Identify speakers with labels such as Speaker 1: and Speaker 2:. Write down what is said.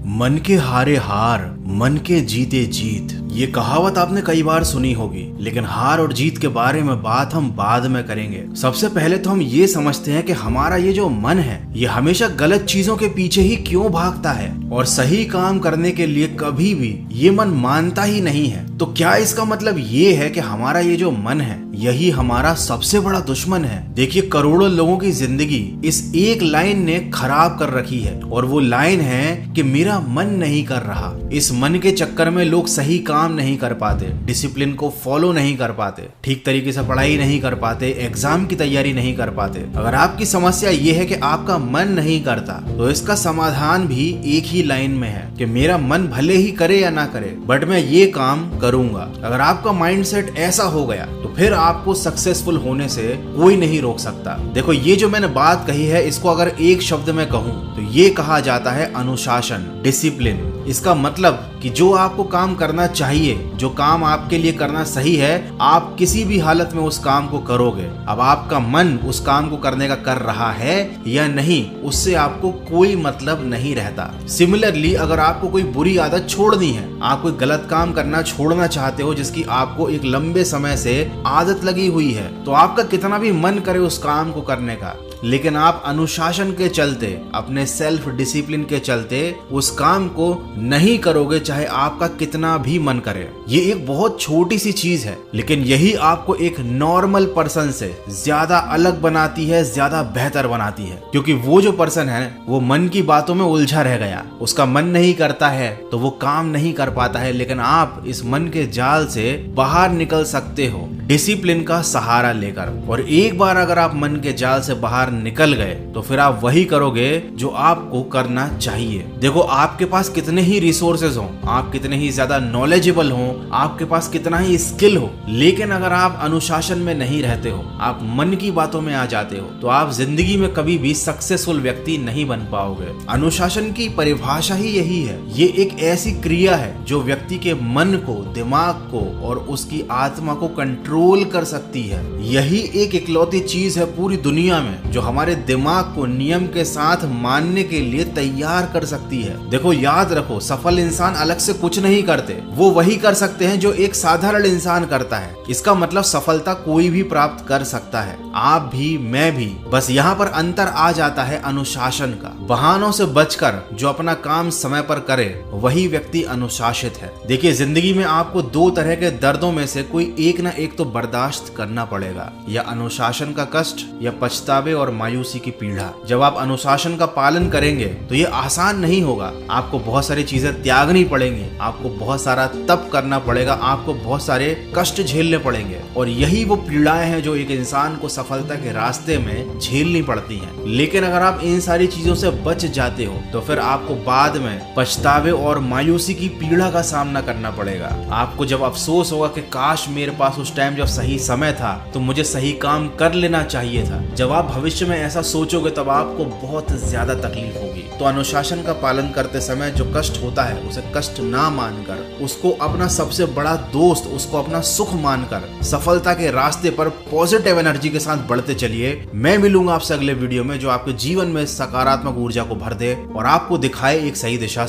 Speaker 1: मन के हारे हार, मन के जीते जीत। ये कहावत आपने कई बार सुनी होगी, लेकिन हार और जीत के बारे में बात हम बाद में करेंगे। सबसे पहले तो हम ये समझते हैं कि हमारा ये जो मन है, ये हमेशा गलत चीजों के पीछे ही क्यों भागता है और सही काम करने के लिए कभी भी ये मन मानता ही नहीं है। तो क्या इसका मतलब ये है कि हमारा ये जो मन है, यही हमारा सबसे बड़ा दुश्मन है? देखिए, करोड़ों लोगों की जिंदगी इस एक लाइन ने खराब कर रखी है, और वो लाइन है कि मेरा मन नहीं कर रहा। इस मन के चक्कर में लोग सही काम नहीं कर पाते, डिसिप्लिन को फॉलो नहीं कर पाते, ठीक तरीके से पढ़ाई नहीं कर पाते, एग्जाम की तैयारी नहीं कर पाते। अगर आपकी समस्या ये है कि आपका मन नहीं करता, तो इसका समाधान भी एक ही लाइन में है कि मेरा मन भले ही करे या ना करे, बट मैं ये काम करूंगा। अगर आपका माइंडसेट ऐसा हो गया, तो फिर आपको सक्सेसफुल होने से कोई नहीं रोक सकता। देखो, ये जो मैंने बात कही है, इसको अगर एक शब्द में कहूं तो ये कहा जाता है अनुशासन, डिसिप्लिन। इसका मतलब कि जो आपको काम करना चाहिए, जो काम आपके लिए करना सही है, आप किसी भी हालत में उस काम को करोगे। अब आपका मन उस काम को करने का कर रहा है या नहीं, उससे आपको कोई मतलब नहीं रहता। सिमिलरली, अगर आपको कोई बुरी आदत छोड़नी है, आप कोई गलत काम करना छोड़ना चाहते हो जिसकी आपको एक लंबे समय से आदत लगी हुई है, तो आपका कितना भी मन करे उस काम को करने का, लेकिन आप अनुशासन के चलते, अपने सेल्फ डिसिप्लिन के चलते उस काम को नहीं करोगे, चाहे आपका कितना भी मन करे। ये एक बहुत छोटी सी चीज है, लेकिन यही आपको एक नॉर्मल पर्सन से ज्यादा अलग बनाती है, ज्यादा बेहतर बनाती है। क्योंकि वो जो पर्सन है, वो मन की बातों में उलझा रह गया, उसका मन नहीं करता है तो वो काम नहीं कर पाता है। लेकिन आप इस मन के जाल से बाहर निकल सकते हो डिसिप्लिन का सहारा लेकर। और एक बार अगर आप मन के जाल से बाहर निकल गए, तो फिर आप वही करोगे जो आपको करना चाहिए। देखो, आपके पास कितने ही रिसोर्सेज हो, आप कितने ही ज्यादा नॉलेजेबल हो, आपके पास कितना ही स्किल हो, लेकिन अगर आप अनुशासन में नहीं रहते हो, आप मन की बातों में आ जाते हो, तो आप जिंदगी में कभी भी सक्सेसफुल व्यक्ति नहीं बन पाओगे। अनुशासन की परिभाषा ही यही है। ये एक ऐसी क्रिया है जो व्यक्ति के मन को, दिमाग को और उसकी आत्मा को कंट्रोल कर सकती है। यही एक इकलौती चीज है पूरी दुनिया में जो हमारे दिमाग को नियम के साथ मानने के लिए तैयार कर सकती है। देखो, याद रखो, सफल इंसान अलग से कुछ नहीं करते, वो वही कर सकते हैं जो एक साधारण इंसान करता है। इसका मतलब सफलता कोई भी प्राप्त कर सकता है, आप भी, मैं भी। बस यहाँ पर अंतर आ जाता है अनुशासन का। बहानों से बचकर जो अपना काम समय पर करे, वही व्यक्ति अनुशासित है। देखिए, जिंदगी में आपको दो तरह के दर्दों में से कोई एक ना एक तो बर्दाश्त करना पड़ेगा, या अनुशासन का कष्ट या पछतावे और मायूसी की पीड़ा। जब आप अनुशासन का पालन करेंगे तो ये आसान नहीं होगा, आपको बहुत सारी चीजें त्यागनी पड़ेंगी, आपको बहुत सारा तप करना पड़ेगा, आपको बहुत सारे कष्ट झेलने पड़ेंगे। और यही वो पीड़ाएं हैं जो एक इंसान को सफलता के रास्ते में झेलनी पड़ती हैं। लेकिन अगर आप इन सारी चीजों से बच जाते हो, तो फिर आपको बाद में पछतावे और मायूसी की पीड़ा का सामना करना पड़ेगा। आपको जब अफसोस होगा कि काश मेरे पास उस टाइम जब सही समय था तो मुझे सही काम कर लेना चाहिए था। जब आप भविष्य में ऐसा सोचोगे, तब आपको बहुत ज्यादा तकलीफ होगी। तो अनुशासन का पालन करते समय जो कष्ट होता है, उसे कष्ट ना मानकर, उसको अपना सबसे बड़ा दोस्त, उसको अपना सुख मानकर सफलता के रास्ते पर पॉजिटिव एनर्जी के साथ बढ़ते चलिए। मैं मिलूंगा आपसे अगले वीडियो में, जो आपके जीवन में सकारात्मक ऊर्जा को भर दे और आपको दिखाए एक सही दिशा।